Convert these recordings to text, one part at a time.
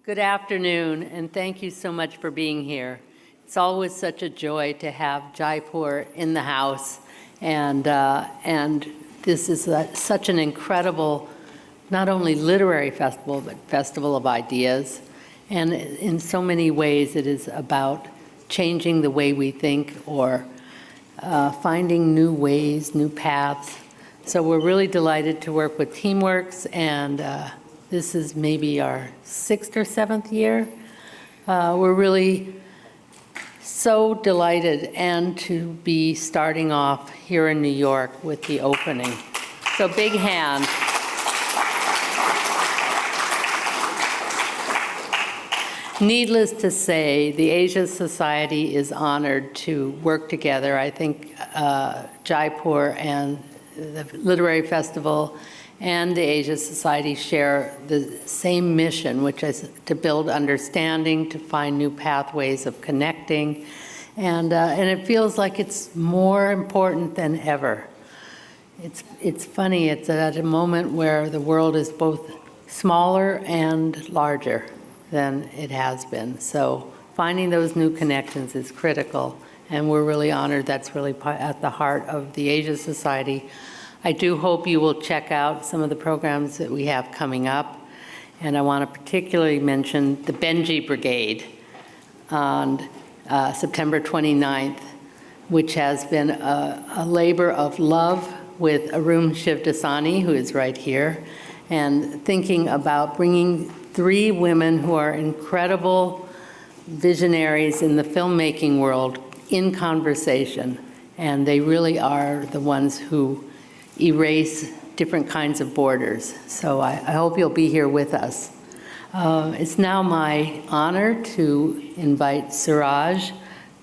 Good afternoon, and thank you so much for being here. It's always such a joy to have Jaipur in the house, and this is such an incredible, not only literary festival, but festival of ideas. And in so many ways, it is about changing the way we think or finding new ways, new paths. So we're really delighted to work with Teamworks, and this is maybe our 6th or 7th year. We're really so delighted and to be starting off here in New York with the opening. So big hand. Needless to say, the Asia Society is honored to work together. I think Jaipur and the Literary Festival and the Asia Society share the same mission, which is to build understanding, to find new pathways of connecting, and it feels like it's more important than ever. It's funny, it's at a moment where the world is both smaller and larger than it has been. So finding those new connections is critical, and we're really honored that's really at the heart of the Asia Society. I do hope you will check out some of the programs that we have coming up, and I want to particularly mention the Benji Brigade on September 29th, which has been a labor of love with Arun Shivdasani, who is right here, and thinking about bringing 3 women who are incredible visionaries in the filmmaking world in conversation, and they really are the ones who erase different kinds of borders. So I hope you'll be here with us. It's now my honor to invite Suraj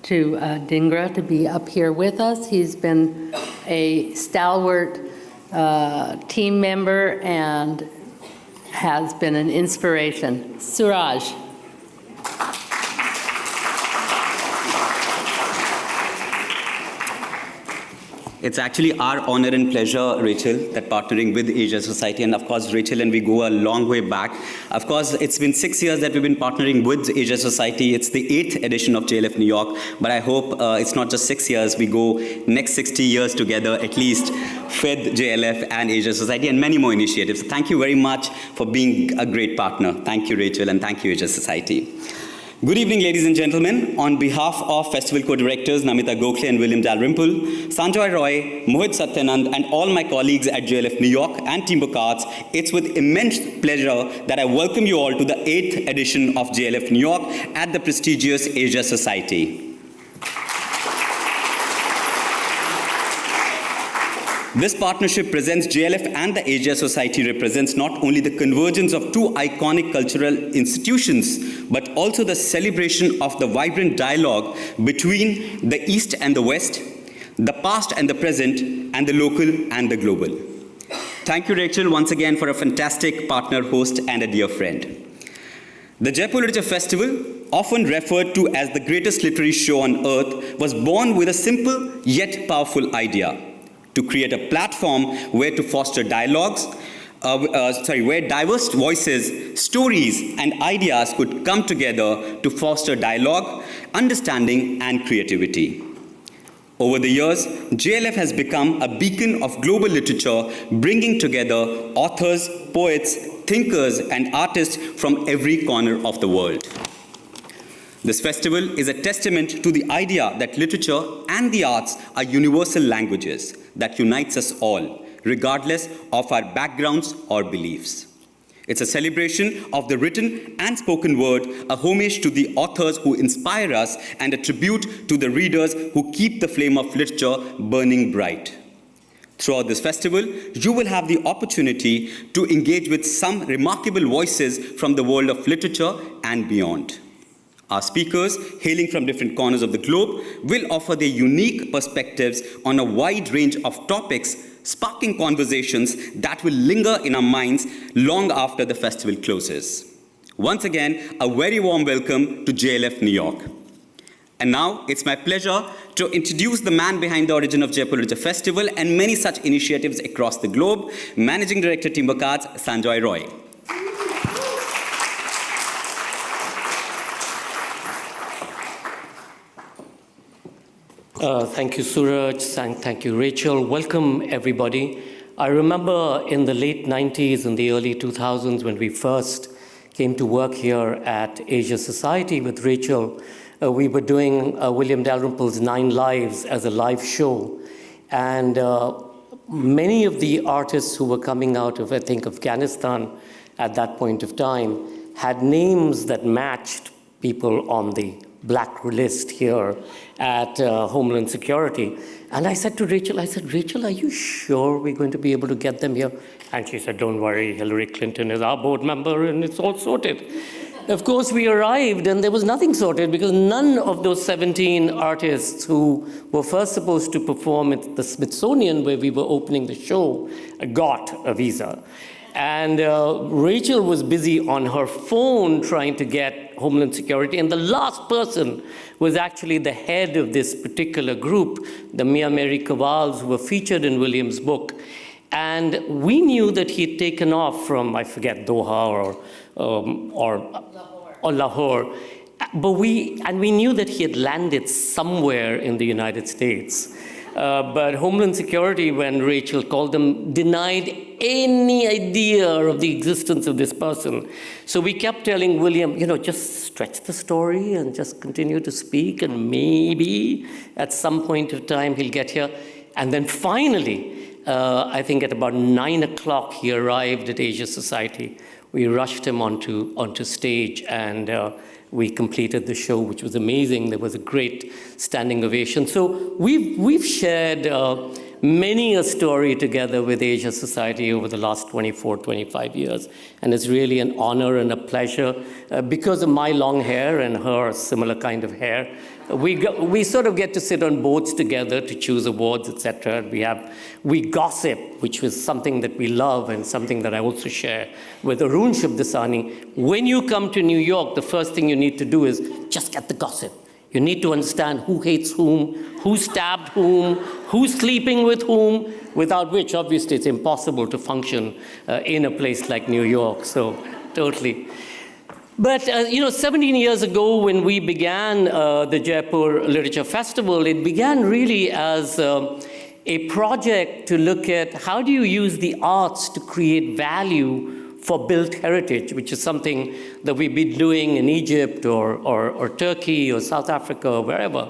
Dhingra to be up here with us. He's been a stalwart team member and has been an inspiration. Suraj. It's actually our honor and pleasure, Rachel, that partnering with Asia Society, and of course, Rachel and we go a long way back. Of course, it's been 6 years that we've been partnering with Asia Society. It's the 8th edition of JLF New York, but I hope it's not just 6 years. We go next 60 years together, at least, with JLF and Asia Society, and many more initiatives. Thank you very much for being a great partner. Thank you, Rachel, and thank you, Asia Society. Good evening, ladies and gentlemen. On behalf of Festival co-directors Namita Gokhale and William Dalrymple, Sanjoy Roy, Mohit Satyanand, and all my colleagues at JLF New York and Team Arts, it's with immense pleasure that I welcome you all to the 8th edition of JLF New York at the prestigious Asia Society. This partnership presents JLF and the Asia Society represents not only the convergence of 2 iconic cultural institutions, but also the celebration of the vibrant dialogue between the East and the West, the past and the present, and the local and the global. Thank you, Rachel, once again for a fantastic partner, host, and a dear friend. The Jaipur Literature Festival, often referred to as the greatest literary show on earth, was born with a simple yet powerful idea: to create a platform where to foster dialogues, where diverse voices, stories, and ideas could come together to foster dialogue, understanding, and creativity. Over the years, JLF has become a beacon of global literature, bringing together authors, poets, thinkers, and artists from every corner of the world. This festival is a testament to the idea that literature and the arts are universal languages that unites us all, regardless of our backgrounds or beliefs. It's a celebration of the written and spoken word, a homage to the authors who inspire us, and a tribute to the readers who keep the flame of literature burning bright. Throughout this festival, you will have the opportunity to engage with some remarkable voices from the world of literature and beyond. Our speakers, hailing from different corners of the globe, will offer their unique perspectives on a wide range of topics, sparking conversations that will linger in our minds long after the festival closes. Once again, a very warm welcome to JLF New York. And now, it's my pleasure to introduce the man behind the origin of Jaipur Literature Festival and many such initiatives across the globe, Managing Director, Team Arts, Sanjoy Roy. Thank you, Suraj. Thank you, Rachel. Welcome, everybody. I remember in the late 90s and the early 2000s when we first came to work here at Asia Society with Rachel, we were doing William Dalrymple's 9 Lives as a live show. And many of the artists who were coming out of, I think, Afghanistan at that point of time had names that matched people on the black list here at Homeland Security. And I said to Rachel, Rachel, are you sure we're going to be able to get them here? And she said, don't worry, Hillary Clinton is our board member and it's all sorted. Of course, we arrived and there was nothing sorted because none of those 17 artists who were first supposed to perform at the Smithsonian where we were opening the show got a visa. And Rachel was busy on her phone trying to get Homeland Security. And the last person was actually the head of this particular group, the Mia Mary Kawals, who were featured in William's book. And we knew that he'd taken off from, I forget, Doha or Lahore. But we knew that he had landed somewhere in the United States. But Homeland Security, when Rachel called them, denied any idea of the existence of this person. So we kept telling William, just stretch the story and just continue to speak, and maybe at some point of time he'll get here. And then finally, I think at about 9 o'clock, he arrived at Asia Society. We rushed him onto stage, and we completed the show, which was amazing. There was a great standing ovation. So we've shared many a story together with Asia Society over the last 24, 25 years. And it's really an honor and a pleasure. Because of my long hair and her similar kind of hair, we sort of get to sit on boards together to choose awards, etc. We gossip, which was something that we love and something that I also share with Arun Shabdasani. When you come to New York, the first thing you need to do is just get the gossip. You need to understand who hates whom, who stabbed whom, who's sleeping with whom, without which, obviously, it's impossible to function in a place like New York. So, totally. But, 17 years ago, when we began the Jaipur Literature Festival, it began really as a project to look at how do you use the arts to create value for built heritage, which is something that we've been doing in Egypt or Turkey or South Africa or wherever.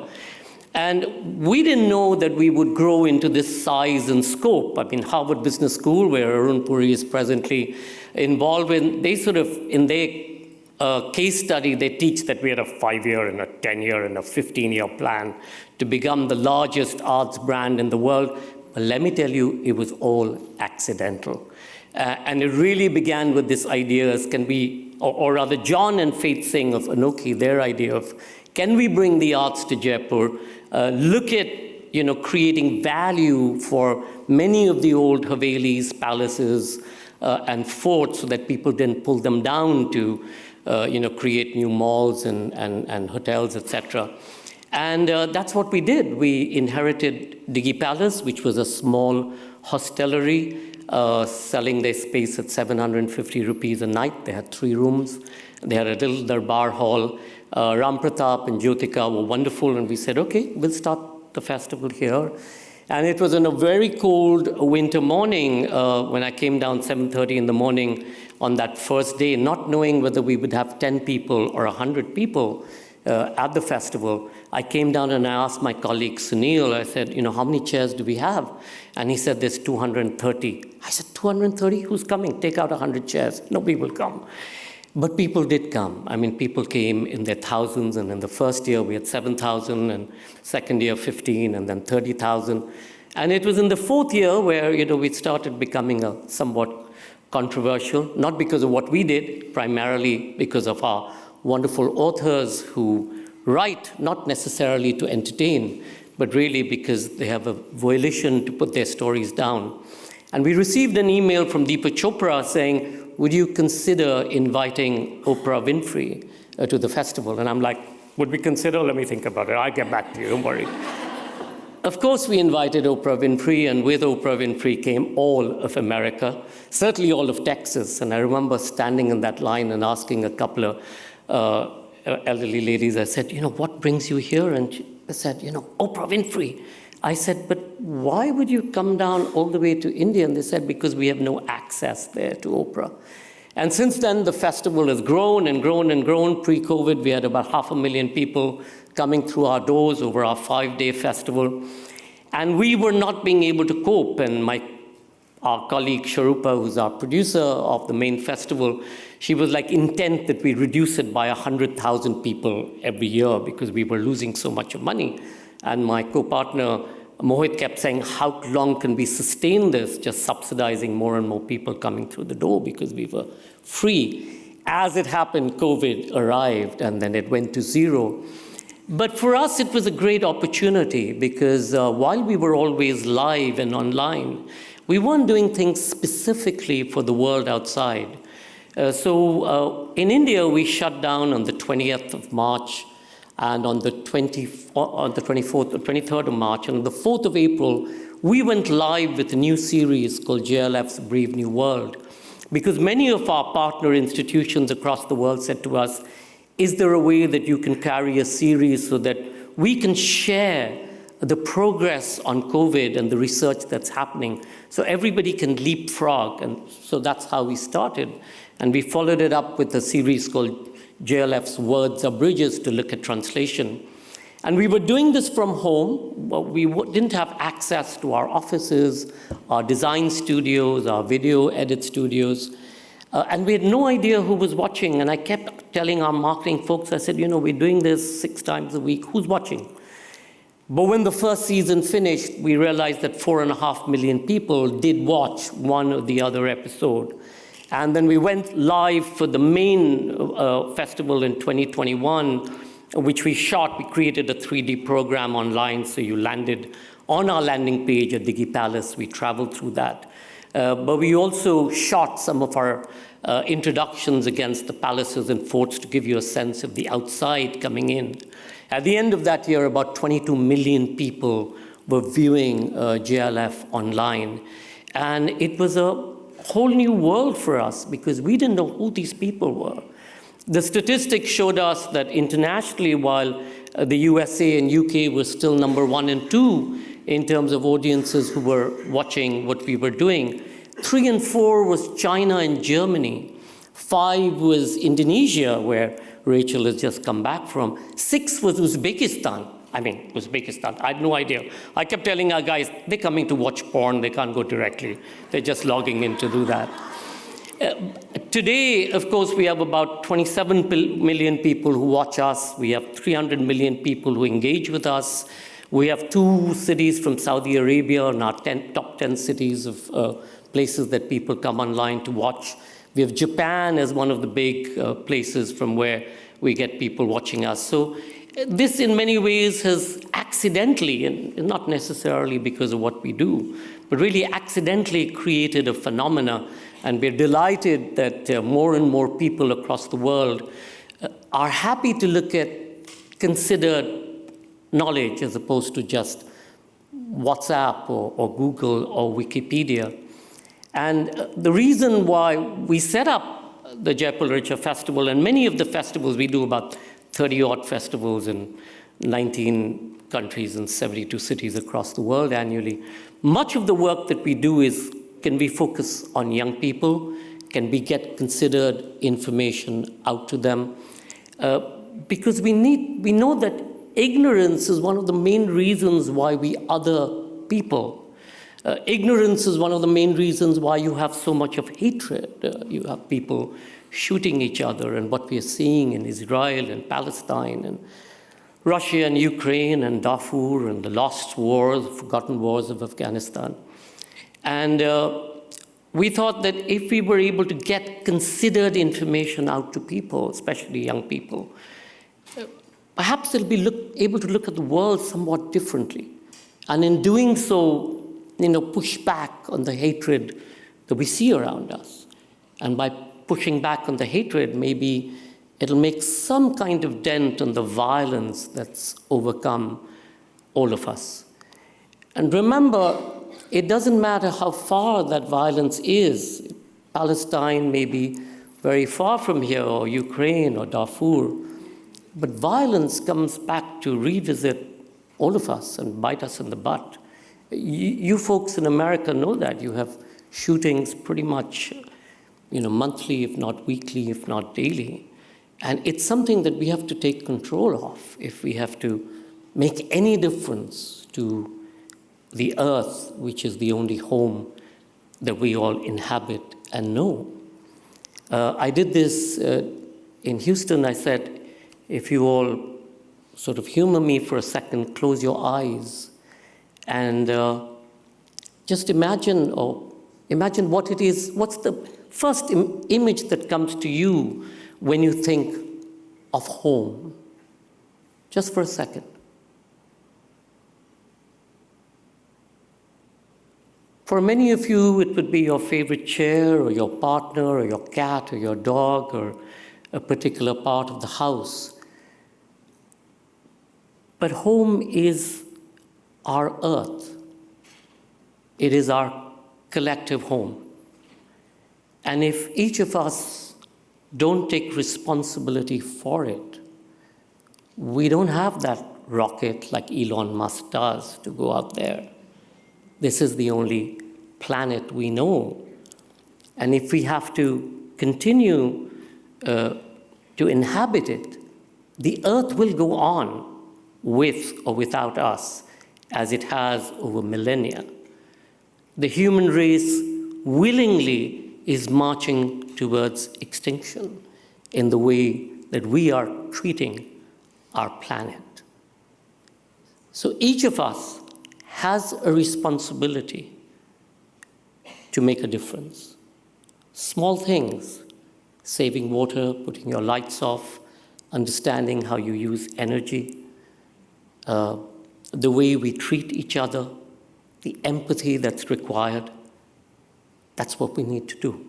And we didn't know that we would grow into this size and scope. I mean, Harvard Business School, where Arun Puri is presently involved in, they sort of, in their case study, they teach that we had a 5-year and a 10-year and a 15-year plan to become the largest arts brand in the world. But let me tell you, it was all accidental. And it really began with this idea, or rather John and Faith Singh of Anokhi, their idea of, can we bring the arts to Jaipur, look at creating value for many of the old Havelis, palaces, and forts so that people didn't pull them down to create new malls and hotels, etc. And that's what we did. We inherited Diggy Palace, which was a small hostelry, selling their space at 750 rupees a night. They had 3 rooms. They had a little darbar hall. Ram Pratap and Jyotika were wonderful, and we said, okay, we'll start the festival here. And it was on a very cold winter morning when I came down 7:30 in the morning on that first day, not knowing whether we would have 10 people or 100 people at the festival. I came down and I asked my colleague Sunil, I said, how many chairs do we have? And he said, there's 230. I said, 230? Who's coming? Take out 100 chairs. Nobody will come. But people did come. I mean, people came in their thousands, and in the first year we had 7,000, and second year 15, and then 30,000. And it was in the fourth year where, we started becoming somewhat controversial, not because of what we did, primarily because of our wonderful authors who write not necessarily to entertain, but really because they have a volition to put their stories down. And we received an email from Deepak Chopra saying, would you consider inviting Oprah Winfrey to the festival? And I'm like, would we consider? Let me think about it. I'll get back to you, don't worry. Of course, we invited Oprah Winfrey, and with Oprah Winfrey came all of America, certainly all of Texas. And I remember standing in that line and asking a couple of elderly ladies, I said, what brings you here? And said, Oprah Winfrey. I said, but why would you come down all the way to India? And they said, because we have no access there to Oprah. And since then, the festival has grown and grown and grown. Pre-COVID, we had about 500,000 people coming through our doors over our 5-day festival. And we were not being able to cope. And our colleague Sharupa, who's our producer of the main festival, she was like intent that we reduce it by 100,000 people every year because we were losing so much money. And my co-partner, Mohit, kept saying, how long can we sustain this, just subsidizing more and more people coming through the door because we were free. As it happened, COVID arrived, and then it went to zero. But for us, it was a great opportunity because while we were always live and online, we weren't doing things specifically for the world outside. So in India, we shut down on the 20th of March, and on the 24th or 23rd of March, and on the 4th of April, we went live with a new series called JLF's Brave New World, because many of our partner institutions across the world said to us, is there a way that you can carry a series so that we can share the progress on COVID and the research that's happening so everybody can leapfrog? And so that's how we started. And we followed it up with a series called JLF's Words Are Bridges to look at translation. And we were doing this from home. We didn't have access to our offices, our design studios, our video edit studios. And we had no idea who was watching. And I kept telling our marketing folks, I said, we're doing this 6 times a week. Who's watching? But when the first season finished, we realized that 4.5 million people did watch one or the other episode. And then we went live for the main festival in 2021, which we shot. We created a 3D program online, so you landed on our landing page at Digi Palace. We traveled through that. But we also shot some of our introductions against the palaces and forts to give you a sense of the outside coming in. At the end of that year, about 22 million people were viewing JLF online. And it was a whole new world for us because we didn't know who these people were. The statistics showed us that internationally, while the USA and UK were still number 1 and 2 in terms of audiences who were watching what we were doing, 3 and 4 was China and Germany. 5 was Indonesia, where Rachel has just come back from. 6 was Uzbekistan. Uzbekistan, I had no idea. I kept telling our guys, they're coming to watch porn, they can't go directly. They're just logging in to do that. Today, of course, we have about 27 million people who watch us. We have 300 million people who engage with us. We have 2 cities from Saudi Arabia in our top 10 cities of places that people come online to watch. We have Japan as one of the big places from where we get people watching us. So this, in many ways, has accidentally, and not necessarily because of what we do, but really accidentally created a phenomena. And we're delighted that more and more people across the world are happy to look at considered knowledge as opposed to just WhatsApp or Google or Wikipedia. And the reason why we set up the Jaipur Literature Festival, and many of the festivals, we do about 30-odd festivals in 19 countries and 72 cities across the world annually. Much of the work that we do is, can we focus on young people? Can we get considered information out to them? Because we know that ignorance is one of the main reasons why we other people. Ignorance is one of the main reasons why you have so much of hatred. You have people shooting each other, and what we are seeing in Israel and Palestine and Russia and Ukraine and Darfur and the lost wars, forgotten wars of Afghanistan. And we thought that if we were able to get considered information out to people, especially young people, perhaps they'll be able to look at the world somewhat differently. And in doing so, push back on the hatred that we see around us. And by pushing back on the hatred, maybe it'll make some kind of dent on the violence that's overcome all of us. And remember, it doesn't matter how far that violence is. Palestine may be very far from here, or Ukraine or Darfur, but violence comes back to revisit all of us, and bite us in the butt. You folks in America know that. You have shootings pretty much, monthly, if not weekly, if not daily. And it's something that we have to take control of if we have to make any difference to the earth, which is the only home that we all inhabit and know. I did this in Houston. I said, if you all sort of humor me for a second, close your eyes, and just imagine what it is. What's the first image that comes to you when you think of home? Just for a second. For many of you, it would be your favorite chair, or your partner, or your cat, or your dog, or a particular part of the house. But home is our earth. It is our collective home. And if each of us don't take responsibility for it, we don't have that rocket like Elon Musk does to go out there. This is the only planet we know. And if we have to continue to inhabit it, the earth will go on with or without us, as it has over millennia. The human race willingly is marching towards extinction in the way that we are treating our planet. So each of us has a responsibility to make a difference. Small things, saving water, putting your lights off, understanding how you use energy, the way we treat each other, the empathy that's required. That's what we need to do.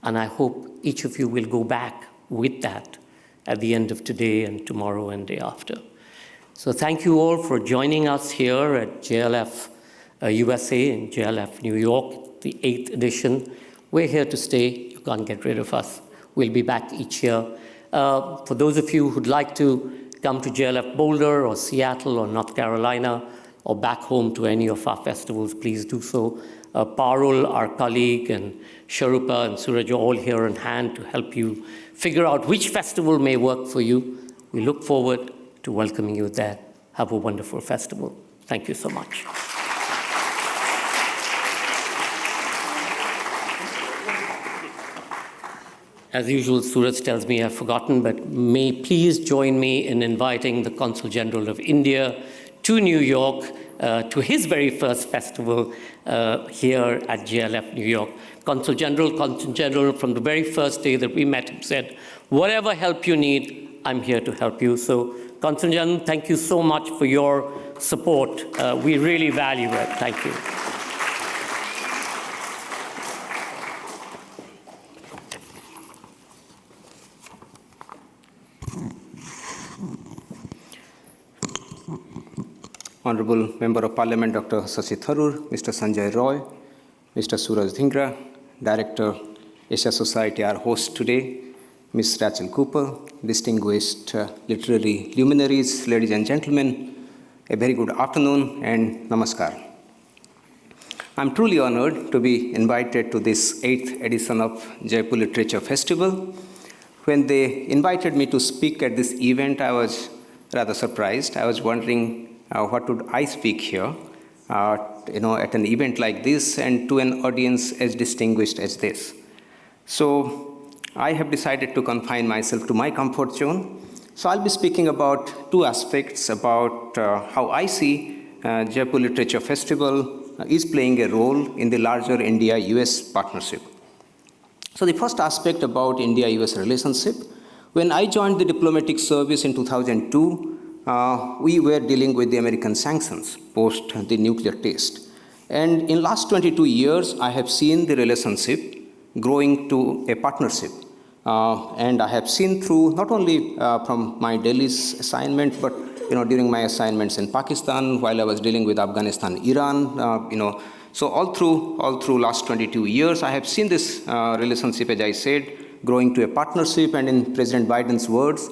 And I hope each of you will go back with that at the end of today and tomorrow and day after. So thank you all for joining us here at JLF USA in JLF New York, the 8th edition. We're here to stay. You can't get rid of us. We'll be back each year. For those of you who'd like to come to JLF Boulder or Seattle or North Carolina or back home to any of our festivals, please do so. Parul, our colleague, and Sharupa and Suraj are all here on hand to help you figure out which festival may work for you. We look forward to welcoming you there. Have a wonderful festival. Thank you so much. As usual, Suraj tells me I've forgotten, but may please join me in inviting the Consul General of India to New York to his very first festival here at JLF New York. Consul General, from the very first day that we met him, said, whatever help you need, I'm here to help you. So, Consul General, thank you so much for your support. We really value it. Thank you. Honorable Member of Parliament Dr. Shashi Tharoor, Mr. Sanjoy Roy, Mr. Suraj Dhingra, Director, Asia Society, our host today, Ms. Rachel Cooper, distinguished literary luminaries, ladies and gentlemen, a very good afternoon and namaskar. I'm truly honored to be invited to this 8th edition of Jaipur Literature Festival. When they invited me to speak at this event, I was rather surprised. I was wondering what would I speak here, at an event like this and to an audience as distinguished as this. So I have decided to confine myself to my comfort zone. So I'll be speaking about two aspects about how I see Jaipur Literature Festival is playing a role in the larger India-US partnership. So the first aspect about India-US relationship, when I joined the diplomatic service in 2002, we were dealing with the American sanctions post the nuclear test. And in last 22 years, I have seen the relationship growing to a partnership. And I have seen through not only from my Delhi's assignment, but during my assignments in Pakistan, while I was dealing with Afghanistan, Iran, so all through last 22 years, I have seen this relationship, as I said, growing to a partnership. And in President Biden's words,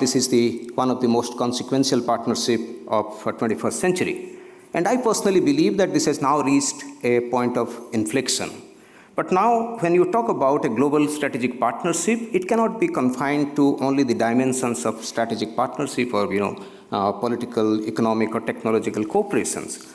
this is one of the most consequential partnership of 21st century. And I personally believe that this has now reached a point of inflection. But now, when you talk about a global strategic partnership, it cannot be confined to only the dimensions of strategic partnership or, political, economic, or technological cooperations.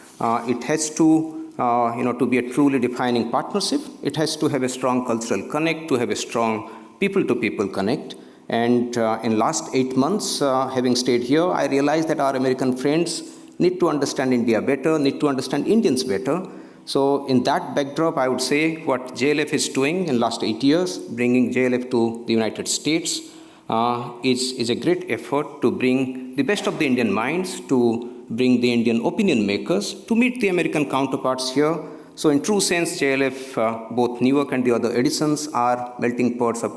It has to be a truly defining partnership. It has to have a strong cultural connect, to have a strong people-to-people connect. And in last 8 months, having stayed here, I realized that our American friends need to understand India better, need to understand Indians better. So in that backdrop, I would say what JLF is doing in last 8 years, bringing JLF to the United States, is a great effort to bring the best of the Indian minds, to bring the Indian opinion makers, to meet the American counterparts here. So in true sense, JLF, both Newark and the other editions are melting pots of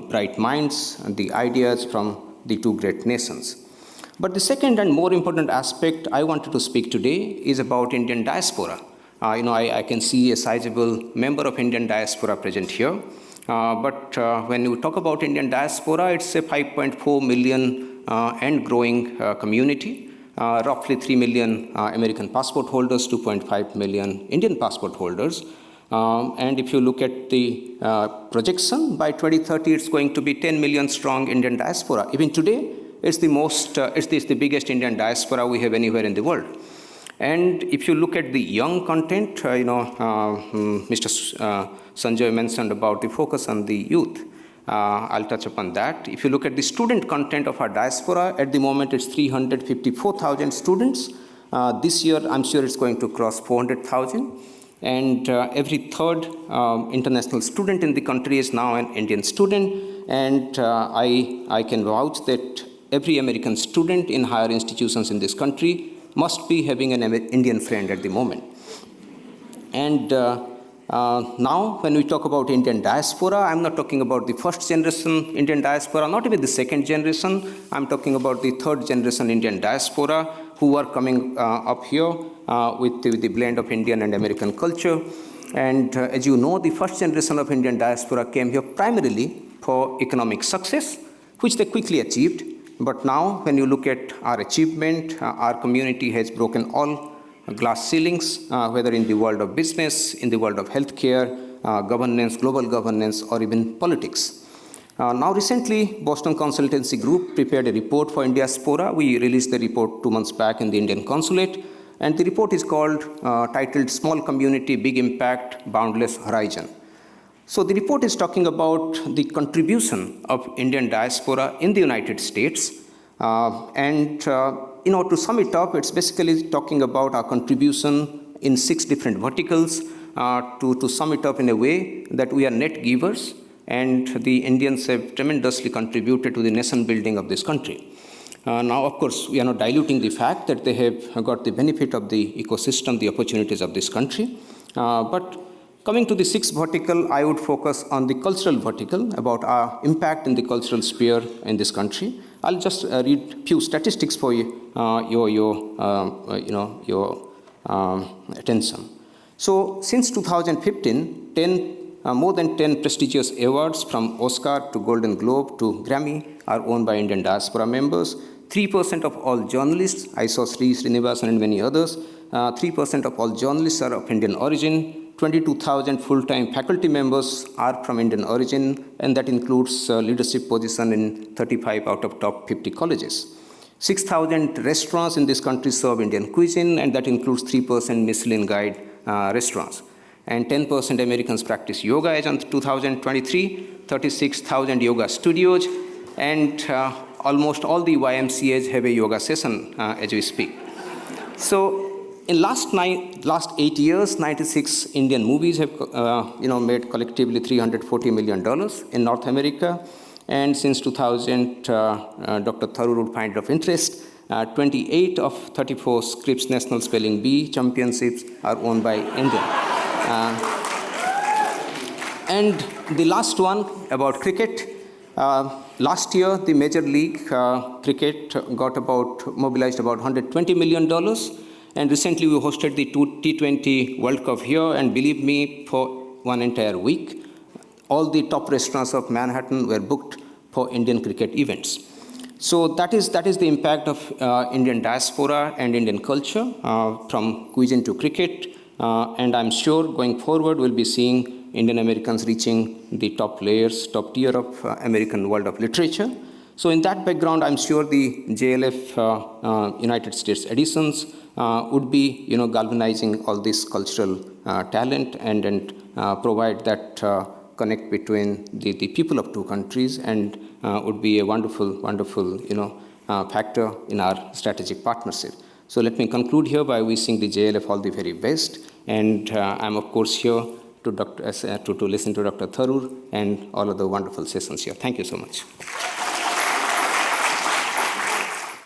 bright minds and the ideas from the two great nations. But the second and more important aspect I wanted to speak today is about Indian diaspora. I can see a sizable member of Indian diaspora present here. But when you talk about Indian diaspora, it's a 5.4 million and growing community. Roughly 3 million American passport holders, 2.5 million Indian passport holders. And if you look at the projection, by 2030, it's going to be 10 million strong Indian diaspora. Even today, it's the biggest Indian diaspora we have anywhere in the world. And if you look at the young content, Mr. Sanjoy mentioned about the focus on the youth. I'll touch upon that. If you look at the student content of our diaspora, at the moment it's 354,000 students. This year, I'm sure it's going to cross 400,000. And every third international student in the country is now an Indian student. And I can vouch that every American student in higher institutions in this country must be having an Indian friend at the moment. And now, when we talk about Indian diaspora, I'm not talking about the first generation Indian diaspora, not even the second generation. I'm talking about the third generation Indian diaspora who are coming up here with the blend of Indian and American culture. And as you know, the first generation of Indian diaspora came here primarily for economic success, which they quickly achieved. But now, when you look at our achievement, our community has broken all glass ceilings, whether in the world of business, in the world of healthcare, governance, global governance, or even politics. Now, recently, Boston Consultancy Group prepared a report for Indian diaspora. We released the report 2 months back in the Indian Consulate. And the report is titled Small Community, Big Impact, Boundless Horizon. So the report is talking about the contribution of Indian diaspora in the United States. To sum it up, it's basically talking about our contribution in 6 different verticals. To sum it up in a way that we are net givers, and the Indians have tremendously contributed to the nation building of this country. Now, of course, we are not diluting the fact that they have got the benefit of the ecosystem, the opportunities of this country. But coming to the 6th vertical, I would focus on the cultural vertical, about our impact in the cultural sphere in this country. I'll just read a few statistics for your attention. So, since 2015, more than 10 prestigious awards from Oscar to Golden Globe to Grammy are owned by Indian diaspora members. 3% of all journalists, I saw Sri Srinivasan and many others, 3% of all journalists are of Indian origin. 22,000 full-time faculty members are from Indian origin, and that includes leadership position in 35 out of top 50 colleges. 6,000 restaurants in this country serve Indian cuisine, and that includes 3% Michelin Guide restaurants. And 10% Americans practice yoga as on 2023, 36,000 yoga studios, and almost all the YMCAs have a yoga session as we speak. So, in last 8 years, 96 Indian movies have made collectively $340 million in North America. And since 2000, Dr. Tharoor would find it of interest, 28 of 34 Scripps National Spelling Bee championships are owned by India. And the last one about cricket. Last year, the Major League Cricket mobilized about $120 million. And recently, we hosted the T20 World Cup here, and believe me, for one entire week, all the top restaurants of Manhattan were booked for Indian cricket events. So that is the impact of Indian diaspora and Indian culture from cuisine to cricket. And I'm sure going forward we'll be seeing Indian Americans reaching the top tier of American world of literature. So in that background, I'm sure the JLF United States editions would be, galvanizing all this cultural talent and provide that connect between the people of two countries, and would be a wonderful, factor in our strategic partnership. So let me conclude here by wishing the JLF all the very best, and I'm of course here to listen to Dr. Tharoor and all of the wonderful sessions here. Thank you so much.